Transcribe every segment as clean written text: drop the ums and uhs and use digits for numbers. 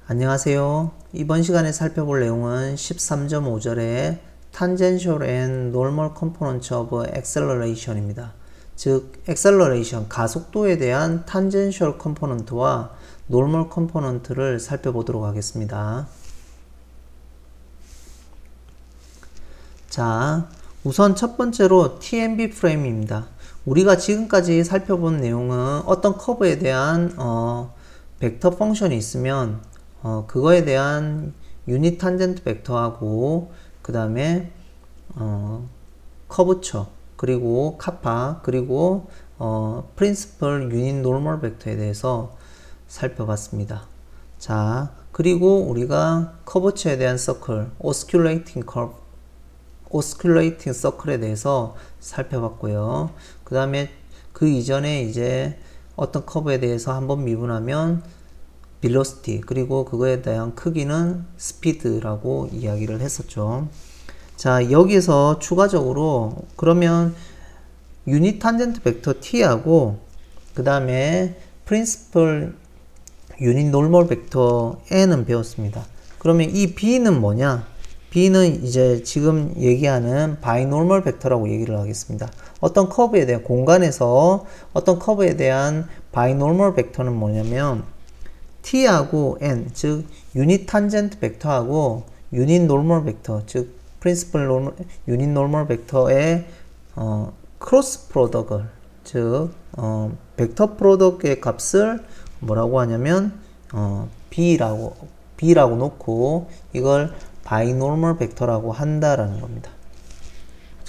안녕하세요. 이번 시간에 살펴볼 내용은 13.5절의 Tangential and Normal Components of Acceleration입니다. 즉, Acceleration, 가속도에 대한 Tangential Component와 Normal Component를 살펴보도록 하겠습니다. 자, 우선 첫 번째로 TMB 프레임입니다. 우리가 지금까지 살펴본 내용은 어떤 커브에 대한 벡터 펑션이 있으면 그거에 대한 유닛 탄젠트 벡터하고 그 다음에 커브처 그리고 카파 그리고 프린시플 유닛 노멀 벡터에 대해서 살펴봤습니다. 자, 그리고 우리가 커브처에 대한 서클, 오스큘레이팅 서클에 대해서 살펴봤고요. 그 다음에 그 이전에 이제 어떤 커브에 대해서 한번 미분하면 velocity 그리고 그거에 대한 크기는 speed라고 이야기를 했었죠. 자, 여기서 추가적으로 그러면 유닛 탄젠트 벡터 t하고 그 다음에 프린시플 유닛 노멀 벡터 n은 배웠습니다. 그러면 이 b는 뭐냐? b는 이제 지금 얘기하는 바이노멀 벡터라고 얘기를 하겠습니다. 어떤 커브에 대한 공간에서 어떤 커브에 대한 바이노멀 벡터는 뭐냐면 t하고 n, 즉 유닛 탄젠트 벡터하고 유닛 노멀 벡터, 즉 프린시플 유닛 노멀 벡터의 크로스 프로덕트, 즉 벡터 프로덕트의 값을 뭐라고 하냐면 b라고 놓고 이걸 바이노멀 벡터라고 한다라는 겁니다.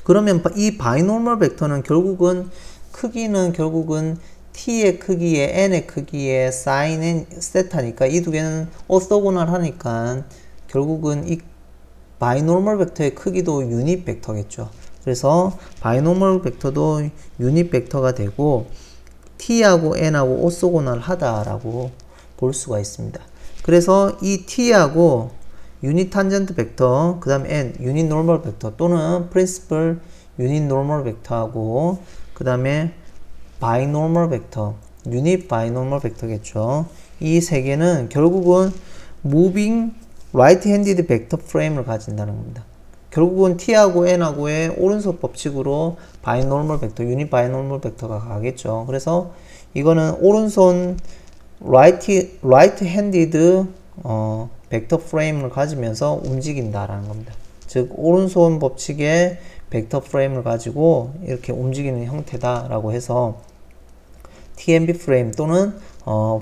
그러면 이 바이노멀 벡터는 결국은 크기는 결국은 t의 크기에 n의 크기에 sin n 세타니까 이 두 개는 오소고널 하니까 결국은 이 바이노멀 벡터의 크기도 유닛 벡터겠죠. 그래서 바이노멀 벡터도 유닛 벡터가 되고 t하고 n하고 오소고널 하다라고 볼 수가 있습니다. 그래서 이 t하고 유닛 탄젠트 벡터, 그 다음에 n, 유닛 노멀 벡터 또는 프린시플 유닛 노멀 벡터하고 그 다음에 바이노멀 벡터, 유닛 바이노멀 벡터겠죠. 이 세 개는 결국은 무빙 라이트 핸디드 벡터 프레임을 가진다는 겁니다. 결국은 t하고 n하고의 오른손 법칙으로 바이노멀 벡터, 유닛 바이노멀 벡터가 가겠죠. 그래서 이거는 오른손 라이트 핸디드 벡터 프레임을 가지면서 움직인다라는 겁니다. 즉 오른손 법칙의 벡터 프레임을 가지고 이렇게 움직이는 형태다라고 해서 TMB 프레임 또는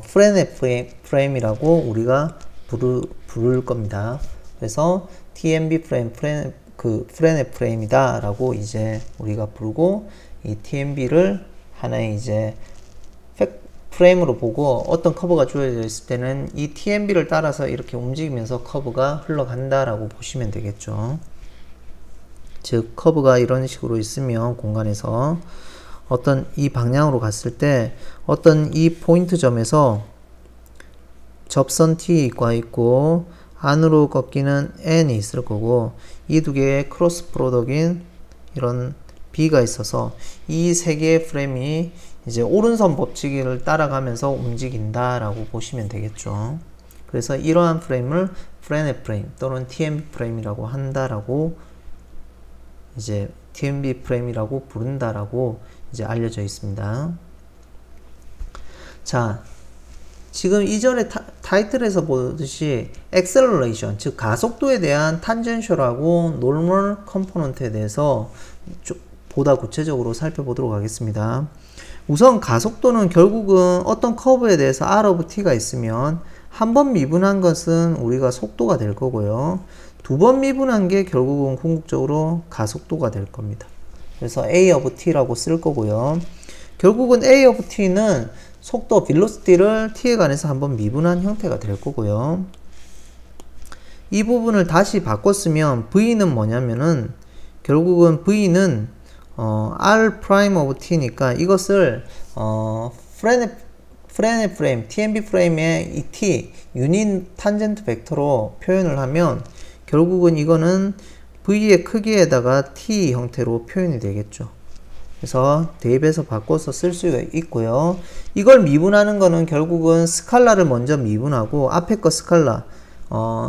프레네 프레임이라고 우리가 부를 겁니다. 그래서 TMB 프레임, 프레네 프레임이다 라고 이제 우리가 부르고 이 TMB를 하나의 이제 프레임으로 보고 어떤 커브가 주어져 있을 때는 이 TMB를 따라서 이렇게 움직이면서 커브가 흘러간다라고 보시면 되겠죠. 즉 커브가 이런 식으로 있으면 공간에서 어떤 이 방향으로 갔을 때 어떤 이 포인트 점에서 접선 T가 있고 안으로 꺾이는 N이 있을 거고 이 두 개의 크로스 프로덕트인 이런 B가 있어서 이 세 개의 프레임이 이제 오른손 법칙을 따라가면서 움직인다라고 보시면 되겠죠. 그래서 이러한 프레임을 프레네 프레임 또는 TMB 프레임이라고 한다라고 이제 TMB 프레임이라고 부른다라고 이제 알려져 있습니다. 자, 지금 이전에 타이틀에서 보듯이 acceleration, 즉 가속도에 대한 탄젠셜하고 노멀 컴포넌트에 대해서 보다 구체적으로 살펴보도록 하겠습니다. 우선 가속도는 결국은 어떤 커브에 대해서 R of T가 있으면 한 번 미분한 것은 우리가 속도가 될 거고요. 두 번 미분한 게 결국은 궁극적으로 가속도가 될 겁니다. 그래서 A of T라고 쓸 거고요. 결국은 A of T는 속도, velocity를 T에 관해서 한번 미분한 형태가 될 거고요. 이 부분을 다시 바꿨으면 V는 뭐냐면은 결국은 V는 R prime of T니까 이것을 프레네 프레임, TMB 프레임의 이 T, 유닛 탄젠트 벡터로 표현을 하면 결국은 이거는 V의 크기에다가 T 형태로 표현이 되겠죠. 그래서 대입해서 바꿔서 쓸 수가 있고요. 이걸 미분하는 거는 결국은 스칼라를 먼저 미분하고 앞에 거 스칼라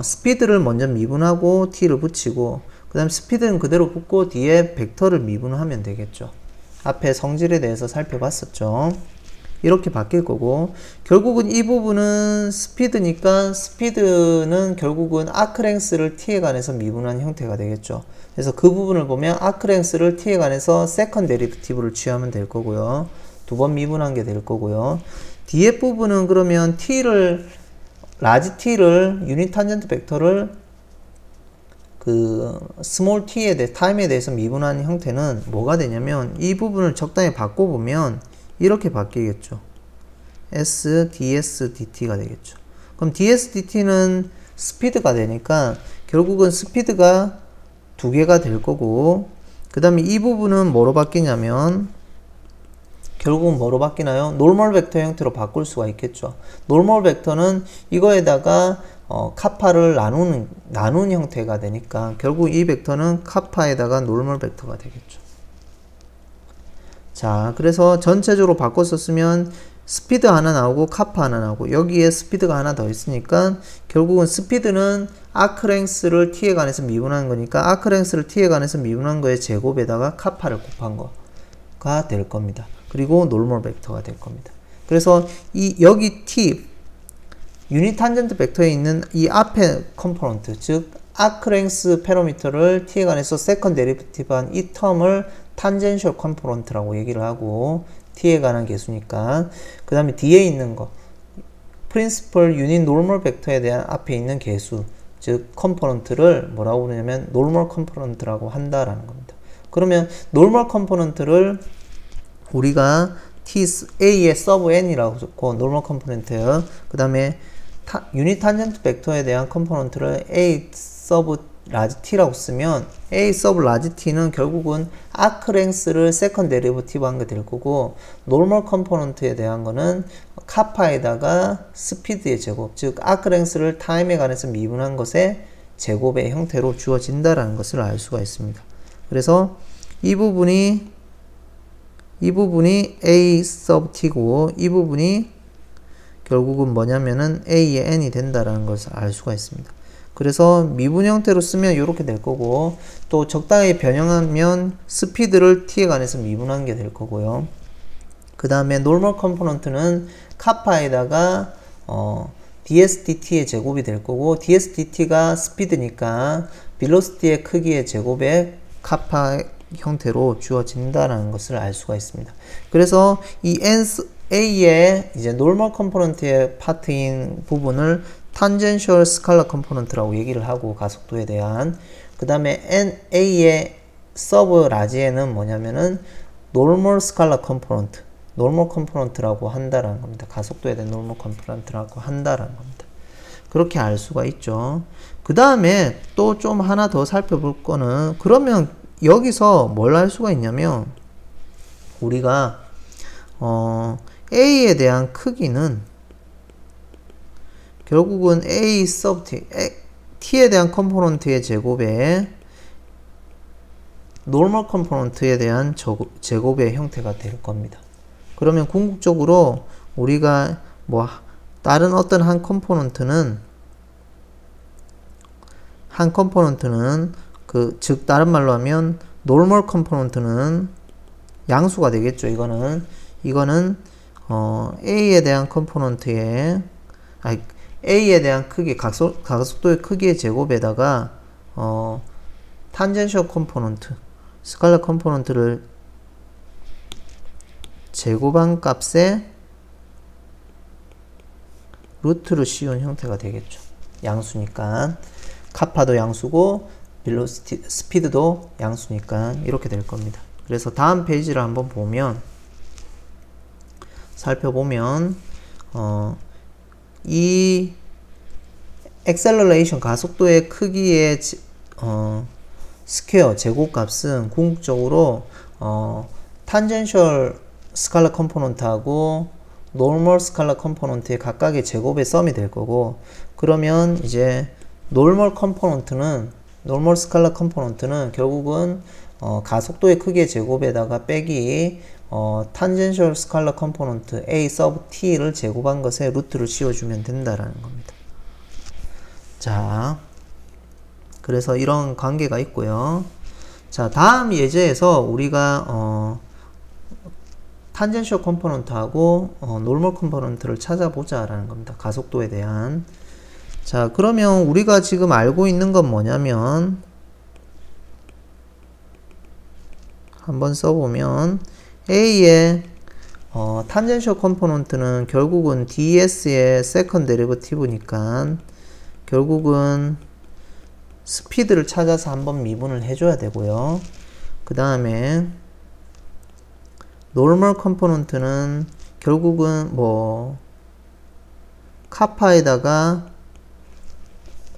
스피드를 먼저 미분하고 t를 붙이고 그 다음 스피드는 그대로 붙고 뒤에 벡터를 미분하면 되겠죠. 앞에 성질에 대해서 살펴봤었죠. 이렇게 바뀔 거고 결국은 이 부분은 스피드니까 스피드는 결국은 아크랭스를 t에 관해서 미분한 형태가 되겠죠. 그래서 그 부분을 보면 아크랭스를 t에 관해서 세컨 데리베티브를 취하면 될 거고요. 두 번 미분한 게 될 거고요. 뒤에 부분은 그러면 t를 라지 t를 유닛 탄젠트 벡터를 그 스몰 t에 대해 타임에 대해서 미분한 형태는 뭐가 되냐면 이 부분을 적당히 바꿔보면 이렇게 바뀌겠죠. s ds dt가 되겠죠. 그럼 ds dt는 스피드가 되니까 결국은 스피드가 두 개가 될 거고 그 다음에 이 부분은 뭐로 바뀌냐면 결국은 뭐로 바뀌나요? 노멀 벡터 형태로 바꿀 수가 있겠죠. 노멀 벡터는 이거에다가 카파를 나눈 형태가 되니까 결국 이 벡터는 카파에다가 노멀 벡터가 되겠죠. 자, 그래서 전체적으로 바꿔서 쓰면 스피드 하나 나오고 카파 하나 나오고 여기에 스피드가 하나 더 있으니까 결국은 스피드는 아크랭스를 t에 관해서 미분한 거니까 아크랭스를 t에 관해서 미분한 거의 제곱에다가 카파를 곱한 거가 될 겁니다. 그리고 노멀 벡터가 될 겁니다. 그래서 여기 t 유닛 탄젠트 벡터에 있는 이 앞에 컴포넌트 즉 아크랭스 패러미터를 t에 관해서 세컨 데리베티브한 이 텀을 탄젠셜 컴포넌트라고 얘기를 하고 t에 관한 개수니까 그 다음에 뒤에 있는 거 프린시플 유닛 노멀 벡터에 대한 앞에 있는 개수 즉 컴포넌트를 뭐라고 부르냐면 노멀 컴포넌트라고 한다라는 겁니다. 그러면 노멀 컴포넌트를 우리가 a의 서브 n이라고 적고 노멀 컴포넌트 그 다음에 유닛 탄젠트 벡터에 대한 컴포넌트를 a 서브 라지 t라고 쓰면 a 서브 라지 t는 결국은 아크랭스를 세컨 데리베티브 한 게 될 거고 노멀 컴포넌트에 대한 거는 카파에다가 스피드의 제곱 즉 아크랭스를 타임에 관해서 미분한 것의 제곱의 형태로 주어진다라는 것을 알 수가 있습니다. 그래서 이 부분이 a 서브 t고 이 부분이 결국은 뭐냐면은 a의 n이 된다라는 것을 알 수가 있습니다. 그래서 미분 형태로 쓰면 이렇게 될 거고 또 적당히 변형하면 스피드를 t에 관해서 미분한 게 될 거고요. 그 다음에 노멀 컴포넌트는 카파에다가 ds dt의 제곱이 될 거고 ds dt가 스피드니까 벨로시티의 크기의 제곱에 카파 형태로 주어진다라는 것을 알 수가 있습니다. 그래서 이 a의 이제 노멀 컴포넌트의 파트인 부분을 탄젠셜 스칼라 컴포넌트라고 얘기를 하고 가속도에 대한 그 다음에 a의 서브 라지에는 뭐냐면은 노멀 스칼라 컴포넌트 노멀 컴포넌트라고 한다라는 겁니다. 가속도에 대한 노멀 컴포넌트라고 한다라는 겁니다. 그렇게 알 수가 있죠. 그 다음에 또 좀 하나 더 살펴볼 거는 그러면 여기서 뭘 할 수가 있냐면 우리가 a에 대한 크기는 결국은 a 서브 t에 대한 컴포넌트의 제곱에 노멀 컴포넌트에 대한 제곱의 형태가 될 겁니다. 그러면 궁극적으로 우리가 뭐 다른 어떤 한 컴포넌트는 즉 다른 말로 하면 노멀 컴포넌트는 양수가 되겠죠. 이거는 a에 대한 컴포넌트의 a에 대한 크기 가속도의 크기의 제곱에다가 탄젠셜 컴포넌트 스칼라 컴포넌트를 제곱한 값에 루트를 씌운 형태가 되겠죠. 양수니까 카파도 양수고 벨로시티 스피드도 양수니까 이렇게 될 겁니다. 그래서 다음 페이지를 한번 살펴보면 이 액셀러레이션 가속도의 크기의 스퀘어 제곱값은 궁극적으로 탄젠셜 스칼라 컴포넌트하고 노멀 스칼라 컴포넌트의 각각의 제곱의 썸이 될 거고 그러면 이제 노멀 스칼라 컴포넌트는 결국은 가속도의 크기의 제곱에다가 빼기 탄젠셜 스칼라 컴포넌트 A 서브 T를 제곱한 것에 루트를 씌워주면 된다라는 겁니다. 자, 그래서 이런 관계가 있고요. 자, 다음 예제에서 우리가 탄젠셜 컴포넌트하고 노멀 컴포넌트를 찾아보자 라는 겁니다. 가속도에 대한. 자, 그러면 우리가 지금 알고 있는 건 뭐냐면 한번 써보면 A의 탄젠셜 컴포넌트는 결국은 ds의 세컨드 데리버티브니까 결국은 스피드를 찾아서 한번 미분을 해줘야 되고요. 그 다음에 노멀 컴포넌트는 결국은 뭐 카파에다가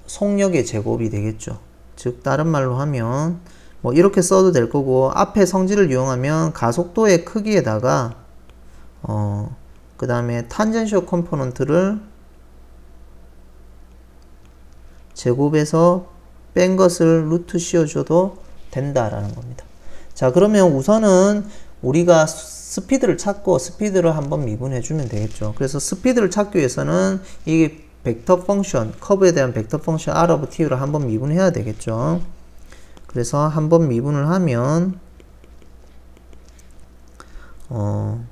속력의 제곱이 되겠죠. 즉 다른 말로 하면 뭐 이렇게 써도 될 거고, 앞에 성질을 이용하면 가속도의 크기에다가 그 다음에 탄젠셜 컴포넌트를 제곱해서 뺀 것을 루트 씌워줘도 된다라는 겁니다. 자, 그러면 우선은 우리가 스피드를 찾고 스피드를 한번 미분해주면 되겠죠. 그래서 스피드를 찾기 위해서는 이 벡터 펑션, 커브에 대한 벡터 펑션 R of T를 한번 미분해야 되겠죠. 그래서 한번 미분을 하면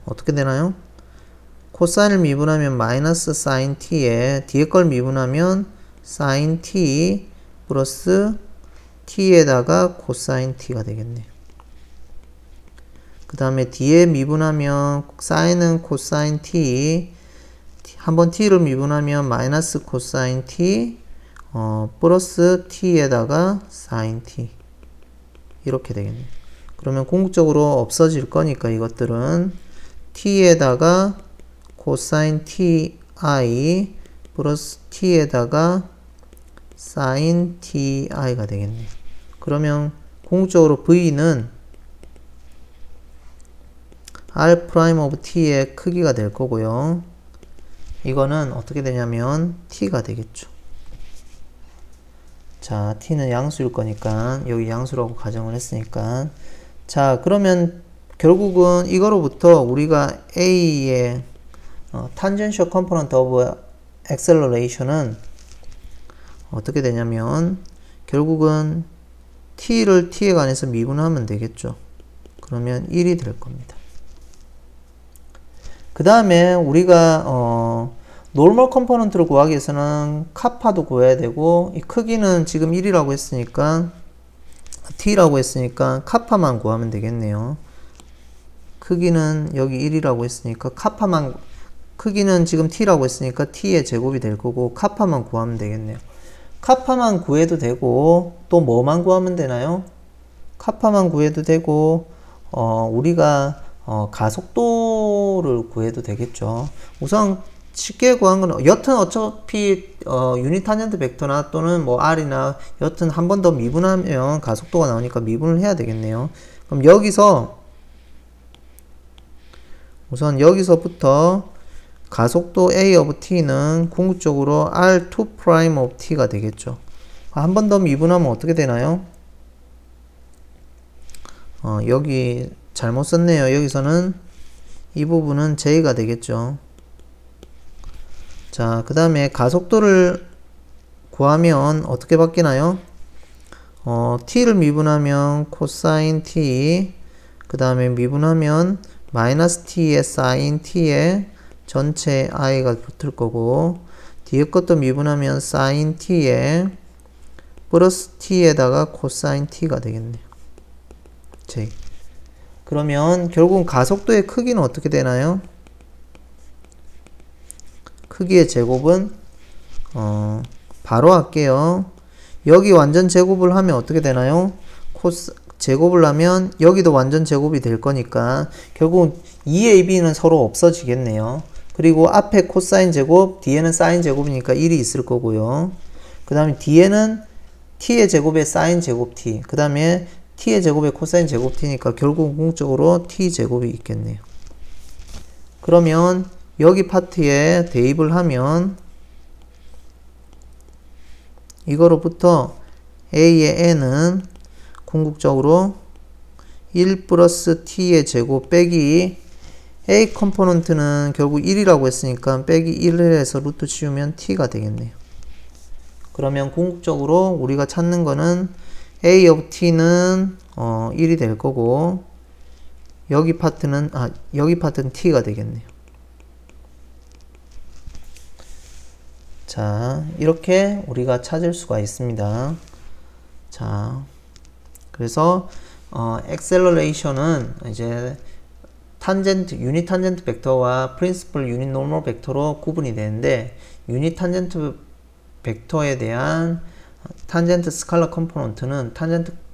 어떻게 되나요? 코사인을 미분하면 마이너스 사인 T에 뒤에 걸 미분하면 사인 T 플러스 T에다가 코사인 T가 되겠네요. 그 다음에 뒤에 미분하면 사인은 코사인 T, 한번 T를 미분하면 마이너스 코사인 T 플러스 T에다가 사인 T 이렇게 되겠네요. 그러면 궁극적으로 없어질 거니까 이것들은 T에다가 코사인 TI 플러스 T에다가 사인 TI가 되겠네요. 그러면 궁극적으로 V는 R 프라임 오브 T의 크기가 될 거고요. 이거는 어떻게 되냐면 T가 되겠죠. 자, T는 양수일 거니까 여기 양수라고 가정을 했으니까, 자, 그러면 결국은 이거로부터 우리가 A의 탄젠셜 컴포넌트 오브 엑셀러레이션은 어떻게 되냐면 결국은 T를 T에 관해서 미분하면 되겠죠. 그러면 1이 될 겁니다. 그 다음에 우리가 노멀 컴포넌트를 구하기 위해서는 카파도 구해야 되고, 이 크기는 지금 1이라고 했으니까 T라고 했으니까 카파만 구하면 되겠네요. 크기는 여기 1이라고 했으니까 카파만, 크기는 지금 T라고 했으니까 T의 제곱이 될 거고 카파만 구하면 되겠네요. 카파만 구해도 되고 또 뭐만 구하면 되나요? 카파만 구해도 되고 우리가 가속도를 구해도 되겠죠. 우선 쉽게 구한 건 여튼 어차피 유닛 탄젠트 벡터나 또는 뭐 R이나 여튼 한 번 더 미분하면 가속도가 나오니까 미분을 해야 되겠네요. 그럼 여기서 우선 여기서부터 가속도 A of T는 궁극적으로 R2' of T가 되겠죠. 한 번 더 미분하면 어떻게 되나요? 여기 잘못 썼네요. 여기서는 이 부분은 J가 되겠죠. 자, 그 다음에 가속도를 구하면 어떻게 바뀌나요? T를 미분하면 코사인 T, 그 다음에 미분하면 마이너스 T에 사인 T에 전체 I가 붙을 거고, 뒤에 것도 미분하면 사인 T에 플러스 T에다가 코사인 T가 되겠네요. J. 그러면 결국은 가속도의 크기는 어떻게 되나요? 크기의 제곱은 바로 할게요. 여기 완전 제곱을 하면 어떻게 되나요? 제곱을 하면 여기도 완전 제곱이 될 거니까 결국 2AB는 서로 없어지겠네요. 그리고 앞에 코사인 제곱, 뒤에는 사인 제곱이니까 1이 있을 거고요. 그 다음에 뒤에는 T의 제곱에 사인 제곱 T, 그 다음에 T의 제곱에 코사인 제곱 T니까 결국 궁극적으로 T 제곱이 있겠네요. 그러면 여기 파트에 대입을 하면 이거로부터 A의 N은 궁극적으로 1 플러스 t의 제곱 빼기 a 컴포넌트는 결국 1이라고 했으니까 빼기 1에서 루트 치우면 t가 되겠네요. 그러면 궁극적으로 우리가 찾는 거는 a of t는 1이 될 거고 여기 파트는 t가 되겠네요. 자, 이렇게 우리가 찾을 수가 있습니다. 자, 그래서 엑셀러레이션은 이제 유닛 탄젠트 벤터와 프린시플 유닛 노멀 벤터로 구분이 되는데, 유닛 탄젠트 벤터에 대한 탄젠트 스칼라 컴포넌트는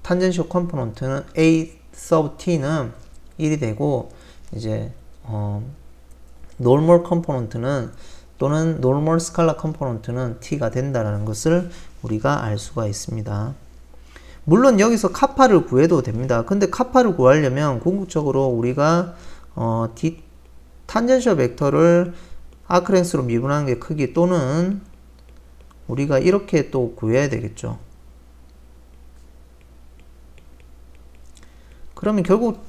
탄젠쇼 컴포넌트는 a sub t는 1이 되고, 이제 노멀 컴포넌트는 또는 노멀 스칼라 컴포넌트는 t가 된다라는 것을 우리가 알 수가 있습니다. 물론 여기서 카파를 구해도 됩니다. 근데 카파를 구하려면 궁극적으로 우리가 탄젠셜 벡터를 아크랭스로 미분하는 게 크기, 또는 우리가 이렇게 또 구해야 되겠죠. 그러면 결국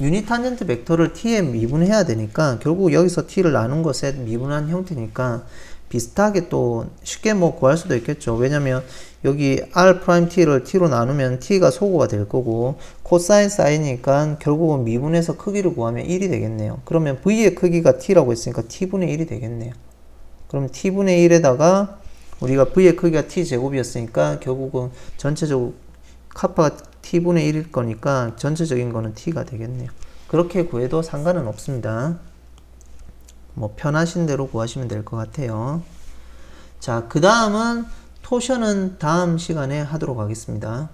유닛 탄젠트 벡터를 t에 미분해야 되니까 결국 여기서 t를 나눈 것에 미분한 형태니까 비슷하게 또 쉽게 뭐 구할 수도 있겠죠. 왜냐면 여기 r't를 t로 나누면 t가 소거가 될 거고, 코사인 사인이니까 결국은 미분해서 크기를 구하면 1이 되겠네요. 그러면 v의 크기가 t라고 했으니까 t분의 1이 되겠네요. 그럼 t분의 1에다가 우리가 v의 크기가 t제곱이었으니까 결국은 전체적으로 카파가 t분의 1일 거니까 전체적인 거는 t가 되겠네요. 그렇게 구해도 상관은 없습니다. 뭐 편하신 대로 구하시면 될 것 같아요. 자, 그 다음은 토션은 다음 시간에 하도록 하겠습니다.